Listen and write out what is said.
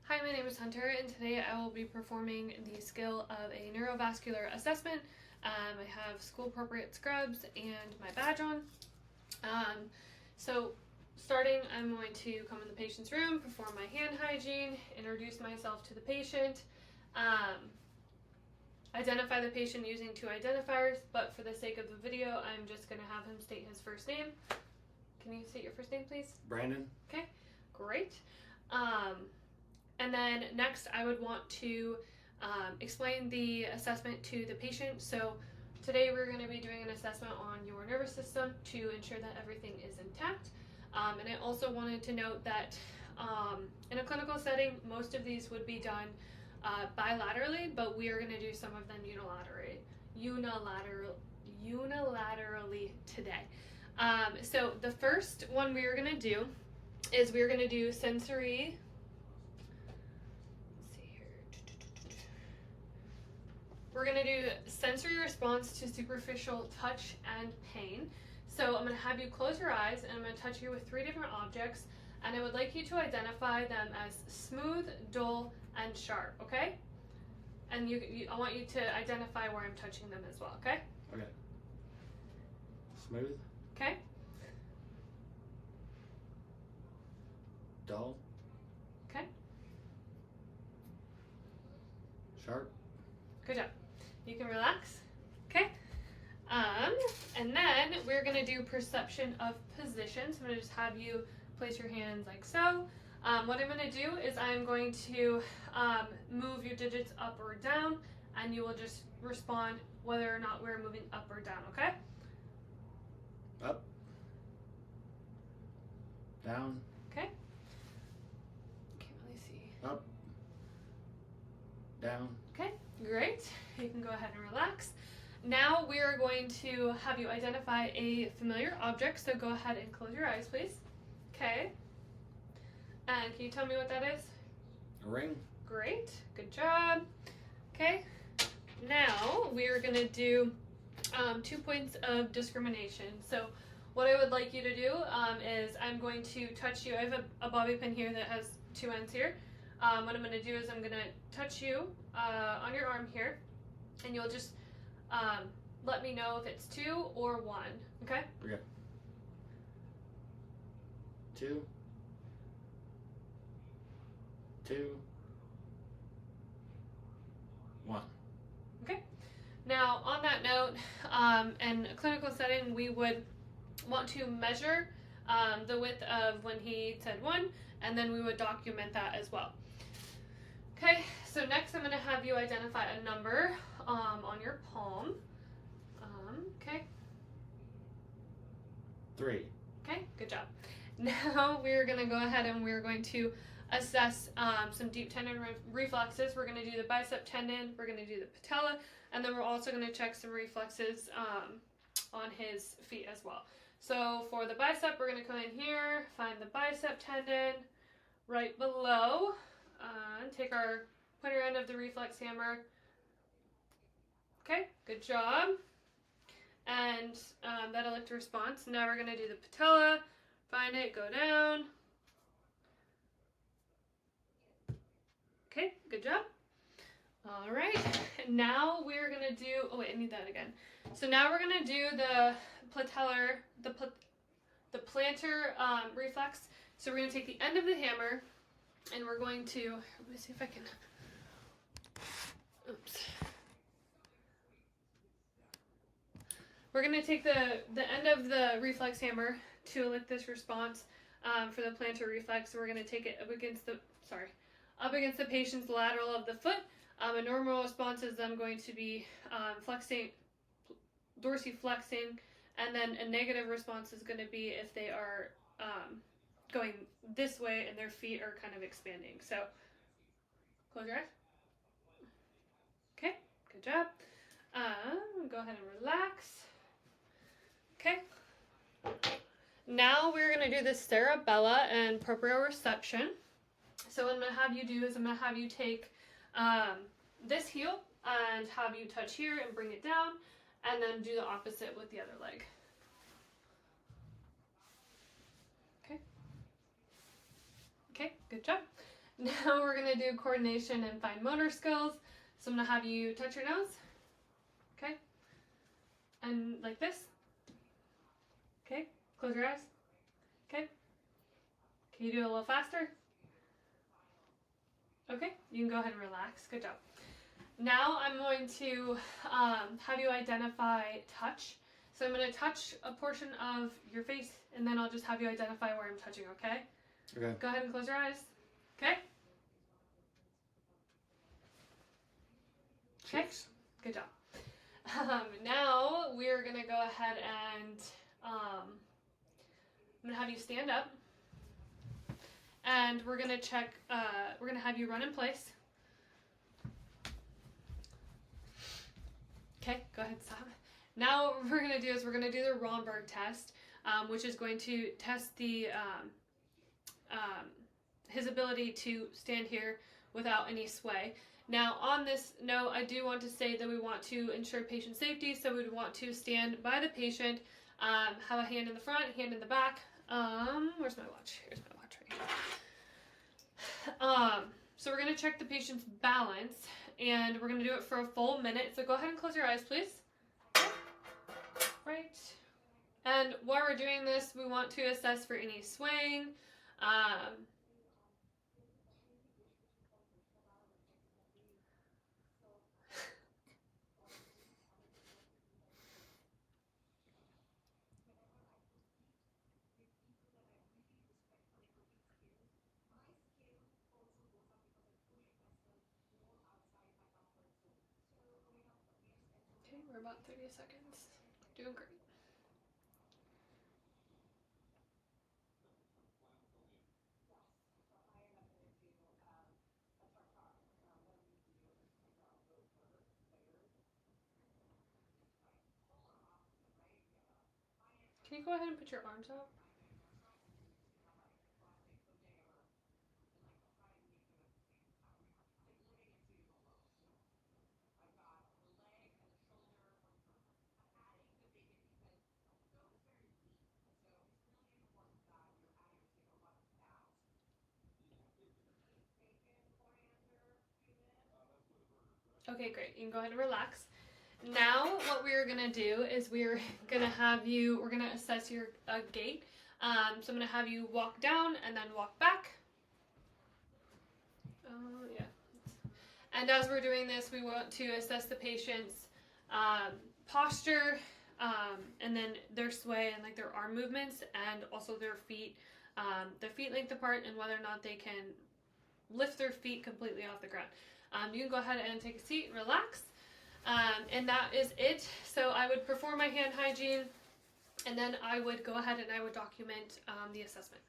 Hi, my name is Hunter, and today I will be performing the skill of a neurovascular assessment. I have school-appropriate scrubs and my badge on. So starting, I'm going to come in the patient's room, perform my hand hygiene, introduce myself to the patient, identify the patient using two identifiers, but for the sake of the video, I'm just going to have him state his first name. Can you state your first name, please? Brandon. Okay, great. And then next I would want to explain the assessment to the patient. So today we're going to be doing an assessment on your nervous system to ensure that everything is intact. And I also wanted to note that in a clinical setting, most of these would be done bilaterally, but we are going to do some of them unilaterally today. So the first one we are going to do is we're going to do sensory. Let's see here. We're going to do sensory response to superficial touch and pain. So I'm going to have you close your eyes and I'm going to touch you with 3 different objects, and I would like you to identify them as smooth, dull, and sharp, okay? And I want you to identify where I'm touching them as well, okay? Okay. Smooth. Okay? Dull. Okay? Sharp. Good job. You can relax. Okay? And then we're going to do perception of position. So I'm going to just have you place your hands like so. What I'm going to do is I'm going to move your digits up or down, and you will just respond whether or not we're moving up or down, okay? Up. Down. Okay? Can't really see. Up. Down. Okay, great. You can go ahead and relax. Now we are going to have you identify a familiar object, so go ahead and close your eyes, please. Okay. And can you tell me what that is? A ring. Great, good job. Okay, now we are going to do 2 points of discrimination. So what I would like you to do is I'm going to touch you. I have a bobby pin here that has 2 ends here. What I'm going to do is I'm going to touch you on your arm here, and you'll just let me know if it's 2 or 1, okay? Okay. 2. 2. 1. Okay. Now, on that note, in a clinical setting, we would want to measure the width of when he said 1, and then we would document that as well. Okay, so next I'm going to have you identify a number on your palm. Okay. 3. Okay, good job. Now we're going to go ahead and we're going to assess some deep tendon reflexes. We're going to do the bicep tendon, we're going to do the patella, and then we're also going to check some reflexes on his feet as well. So for the bicep, we're going to come in here, find the bicep tendon right below, take our pointer end of the reflex hammer. Okay, good job. And that'll look to response. Now we're going to do the patella, find it, go down. Okay, good job. All right, now we're gonna do, oh wait, I need that again. So now we're gonna do the patellar, the plantar reflex. So we're gonna take the end of the hammer and we're going to, let me see if I can, oops. We're gonna take the end of the reflex hammer to elicit this response for the plantar reflex. So we're gonna take it up against the patient's lateral of the foot. A normal response is them going to be flexing, dorsiflexing, and then a negative response is going to be if they are going this way and their feet are kind of expanding. So close your eyes. Okay, good job. Go ahead and relax. Okay. Now we're going to do the cerebella and proprioception. So what I'm going to have you do is I'm going to have you take this heel and have you touch here and bring it down, and then do the opposite with the other leg. Okay. Okay, good job. Now we're going to do coordination and fine motor skills. So I'm going to have you touch your nose. Okay. And like this. Okay. Close your eyes. Okay. Can you do it a little faster? Okay. You can go ahead and relax. Good job. Now I'm going to have you identify touch. So I'm going to touch a portion of your face, and then I'll just have you identify where I'm touching, okay? Okay. Go ahead and close your eyes. Okay? Okay? Cheeks. Good job. Now we're going to go ahead and I'm going to have you stand up. And we're going to check, we're going to have you run in place. Okay, go ahead, stop. Now what we're going to do is we're going to do the Romberg test, which is going to test the his ability to stand here without any sway. Now on this note, I do want to say that we want to ensure patient safety, so we would want to stand by the patient, have a hand in the front, hand in the back. Where's my watch? Here's my watch right here. So we're going to check the patient's balance, and we're going to do it for a full minute. So go ahead and close your eyes, please. Right. And while we're doing this, we want to assess for any swaying. Okay, we're about 30 seconds. Doing great. Can you go ahead and put your arms out? Okay, great. You can go ahead and relax. Now what we're going to do is we're going to have you, we're going to assess your gait. So I'm going to have you walk down and then walk back. Yeah. And as we're doing this, we want to assess the patient's posture, and then their sway and like their arm movements, and also their feet length apart, and whether or not they can lift their feet completely off the ground. You can go ahead and take a seat and relax. And that is it. So I would perform my hand hygiene, and then I would go ahead and I would document the assessment.